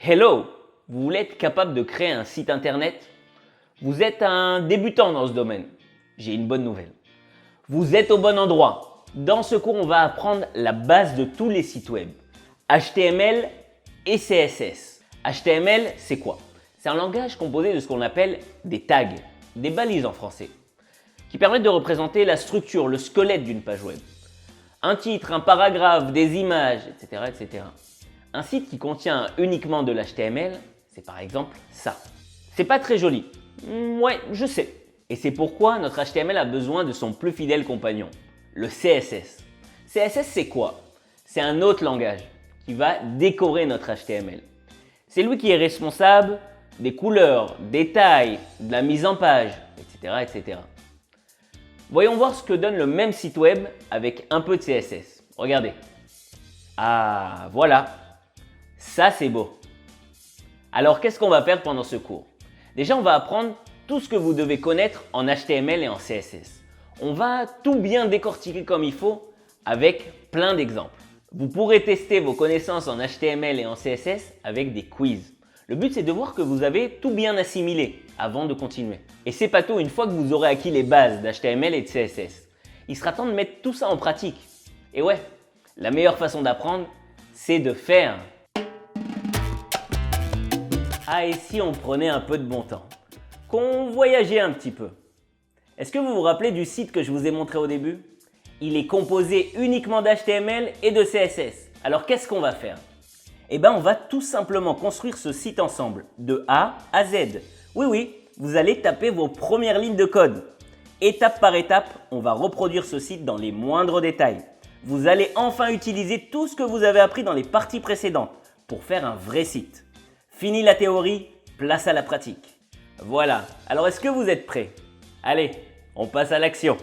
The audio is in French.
Hello! Vous voulez être capable de créer un site internet? Vous êtes un débutant dans ce domaine. J'ai une bonne nouvelle. Vous êtes au bon endroit. Dans ce cours, on va apprendre la base de tous les sites web. HTML et CSS. HTML, c'est quoi? C'est un langage composé de ce qu'on appelle des tags, des balises en français, qui permettent de représenter la structure, le squelette d'une page web. Un titre, un paragraphe, des images, etc., etc. Un site qui contient uniquement de l'HTML, c'est par exemple ça. C'est pas très joli. Ouais, je sais. Et c'est pourquoi notre HTML a besoin de son plus fidèle compagnon, le CSS. CSS, c'est quoi? C'est un autre langage qui va décorer notre HTML. C'est lui qui est responsable des couleurs, des tailles, de la mise en page, etc., etc. Voyons voir ce que donne le même site web avec un peu de CSS. Regardez. Ah, voilà. Ça, c'est beau. Alors, qu'est-ce qu'on va faire pendant ce cours? Déjà, on va apprendre tout ce que vous devez connaître en HTML et en CSS. On va tout bien décortiquer comme il faut avec plein d'exemples. Vous pourrez tester vos connaissances en HTML et en CSS avec des quiz. Le but, c'est de voir que vous avez tout bien assimilé avant de continuer. Et c'est pas tout, une fois que vous aurez acquis les bases d'HTML et de CSS, il sera temps de mettre tout ça en pratique. Et ouais, la meilleure façon d'apprendre, c'est de faire. Ah, et si on prenait un peu de bon temps? Qu'on voyageait un petit peu? Est-ce que vous vous rappelez du site que je vous ai montré au début? Il est composé uniquement d'HTML et de CSS. Alors qu'est-ce qu'on va faire? Eh bien, on va tout simplement construire ce site ensemble, de A à Z. Oui, vous allez taper vos premières lignes de code. Étape par étape, on va reproduire ce site dans les moindres détails. Vous allez enfin utiliser tout ce que vous avez appris dans les parties précédentes pour faire un vrai site. Fini la théorie, place à la pratique. Voilà, alors est-ce que vous êtes prêts? Allez, on passe à l'action.